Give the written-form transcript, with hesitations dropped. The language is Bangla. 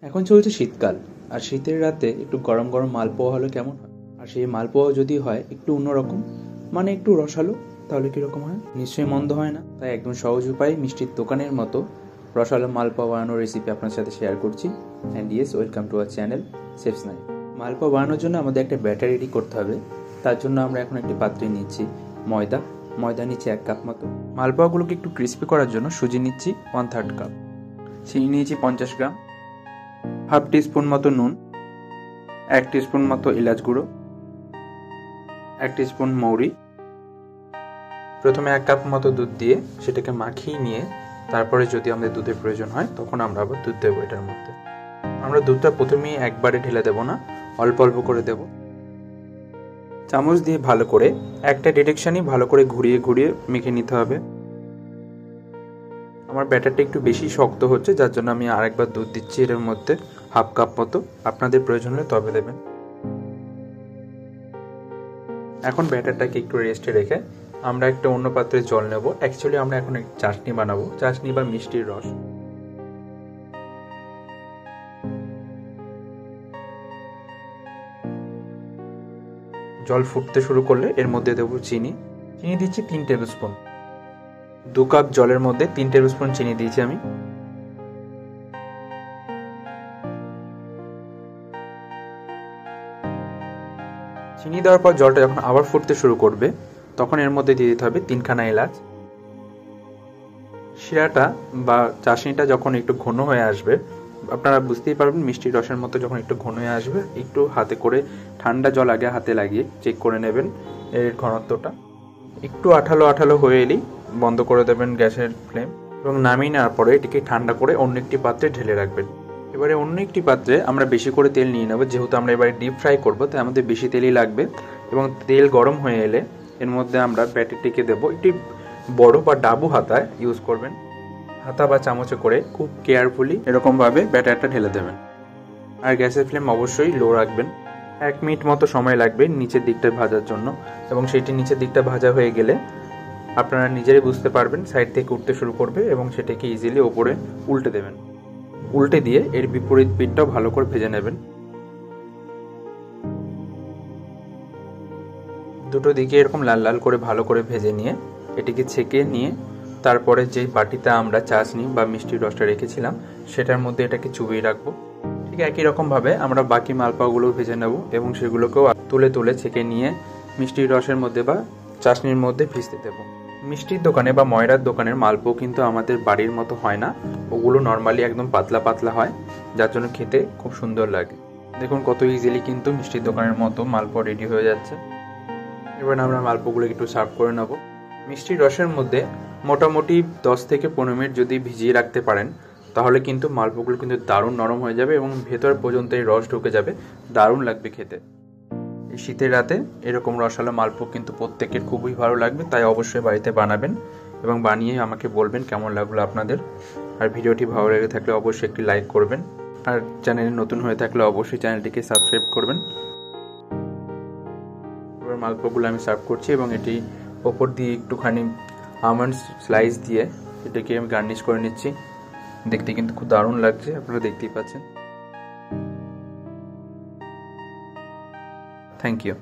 এখন চলছে শীতকাল, আর শীতের রাতে একটু গরম গরম মালপোয়া হলে কেমন হয়? আর সেই মালপোয়া যদি হয় একটু অন্যরকম, মানে একটু রসালো, তাহলে কীরকম হয়? নিশ্চয়ই মন্দ হয় না। তাই একদম সহজ উপায়ে মিষ্টির দোকানের মতো রসালো মালপোয়া বানানোর রেসিপি আপনার সাথে শেয়ার করছি। And yes, welcome to our channel chef's knife. Malpua বানানোর জন্য আমাদের একটা ব্যাটার রেডি করতে হবে। তার জন্য আমরা এখন একটি পাত্রে নিচ্ছি ময়দা নিচ্ছি 1 কাপ মতো। মালপোয়াগুলোকে একটু ক্রিস্পি করার জন্য সুজি নিচ্ছি 1/3 কাপ, চিনি নিয়েছি 50 গ্রাম, হাফ টিস্পুন মতো নুন, 1 টিস্পুন মতো এলাচ গুঁড়ো, 1 টিস্পুন মৌরি। প্রথমে 1 কাপ মতো দুধ দিয়ে সেটাকে মাখিয়ে নিয়ে তারপরে যদি আমাদের দুধের প্রয়োজন হয় তখন আমরা আবার দুধ দেবো। এটার মধ্যে আমরা দুধটা প্রথমেই একবারে ঢেলে দেবো না, অল্প অল্প করে দেব। চামচ দিয়ে ভালো করে একটা ডিরেকশনই ভালো করে ঘুরিয়ে ঘুরিয়ে মেখে নিতে হবে। আমার ব্যাটারটা একটু বেশি শক্ত হচ্ছে, যার জন্য আমি আরেকবার দুধ দিচ্ছি এর মধ্যে, হাফ কাপ মতো। আপনাদের প্রয়োজন হলে তবে দেবেন। এখন ব্যাটারটাকে একটু রেস্টে রেখে আমরা একটা অন্য পাত্রে জল নেব। অ্যাকচুয়ালি আমরা এখন একটা চাশনি বানাবো, চাশনি বা মিষ্টির রস। জল ফুটতে শুরু করলে এর মধ্যে দেবো চিনি দিচ্ছি 3 টেবিল স্পুন। 2 কাপ জলের মধ্যে 3 টেবিল স্পুন চিনি দিয়েছি আমি। চিনি দেওয়ার পর জলটা যখন আবার ফুটতে শুরু করবে তখন এর মধ্যে দিয়ে দিতে হবে 3খানা এলাচ। শিরাটা বা চাশনিটা যখন একটু ঘন হয়ে আসবে, আপনারা বুঝতেই পারবেন মিষ্টির রসের মতো যখন একটু ঘন হয়ে আসবে, একটু হাতে করে ঠান্ডা জল আগে হাতে লাগিয়ে চেক করে নেবেন এর ঘনত্বটা। একটু আঠালো আঠালো হয়ে এলেই বন্ধ করে দেবেন গ্যাসের ফ্লেম এবং নামিয়ে নেওয়ার পরে এটিকে ঠান্ডা করে অন্য একটি পাত্রে ঢেলে রাখবেন। এবারে অন্য একটি পাত্রে আমরা বেশি করে তেল নিয়ে নেব, যেহেতু আমরা এবারে ডিপ ফ্রাই করবো তাই আমাদের বেশি তেলই লাগবে। এবং তেল গরম হয়ে এলে এর মধ্যে আমরা ব্যাটারটিকে দেবো। একটি বড় বা ডাবু হাতা ইউজ করবেন, হাতা বা চামচে করে খুব কেয়ারফুলি এরকমভাবে ব্যাটারটা ঢেলে দেবেন। আর গ্যাসের ফ্লেম অবশ্যই লো রাখবেন। 1 মিনিট মতো সময় লাগবে নিচের দিকটা ভাজার জন্য, এবং সেটি নিচের দিকটা ভাজা হয়ে গেলে আপনারা নিজেরাই বুঝতে পারবেন সাইড থেকে উঠতে শুরু করবে এবং সেটাকে ইজিলি ওপরে উল্টে দেবেন। উল্টে দিয়ে এর বিপরীত পিঠটাও ভালো করে ভেজে নেবেন। দুটো দিকে এরকম লাল লাল করে ভালো করে ভেজে নিয়ে এটিকে ছেঁকে নিয়ে তারপরে যে বাটিতে আমরা চাশনি বা মিষ্টির রসটা রেখেছিলাম সেটার মধ্যে এটাকে চুবিয়ে রাখবো। ঠিক একই রকমভাবে আমরা বাকি মালপোয়াগুলো ভেজে নেব এবং সেগুলোকেও তুলে তুলে ছেঁকে নিয়ে মিষ্টির রসের মধ্যে বা চাশনির মধ্যে ভিজতে দেব। মিষ্টির দোকানে বা ময়রার দোকানের মালপোয়া কিন্তু আমাদের বাড়ির মতো হয় না, ওগুলো নর্মালি একদম পাতলা পাতলা হয়, যার জন্য খেতে খুব সুন্দর লাগে। দেখুন কত ইজিলি কিন্তু মিষ্টির দোকানের মতো মালপোয়া রেডি হয়ে যাচ্ছে। এবার আমরা মালপোয়াগুলো একটু সার্ভ করে নেব। মিষ্টির রসের মধ্যে মোটামুটি 10 থেকে 15 মিনিট যদি ভিজিয়ে রাখতে পারেন তাহলে কিন্তু মালপোয়াগুলো কিন্তু দারুণ নরম হয়ে যাবে এবং ভেতর পর্যন্ত এই রস ঢুকে যাবে, দারুণ লাগবে খেতে। এই শীতের রাতে এরকম রসালো মালপোয়া কিন্তু প্রত্যেকের খুবই ভালো লাগবে, তাই অবশ্যই বাড়িতে বানাবেন এবং বানিয়ে আমাকে বলবেন কেমন লাগলো আপনাদের। আর ভিডিওটি ভালো লেগে থাকলে অবশ্যই একটি লাইক করবেন, আর চ্যানেলে নতুন হয়ে থাকলে অবশ্যই চ্যানেলটিকে সাবস্ক্রাইব করবেন। এবার মালপোয়াগুলো আমি সার্ভ করছি এবং এটি ওপর দিয়ে একটুখানি আমন্ড স্লাইস দিয়ে এটাকে আমি গার্নিশ করে নিচ্ছি। দেখতে কিন্তু খুব দারুণ লাগছে, আপনারা দেখতেই পাচ্ছেন। Thank you.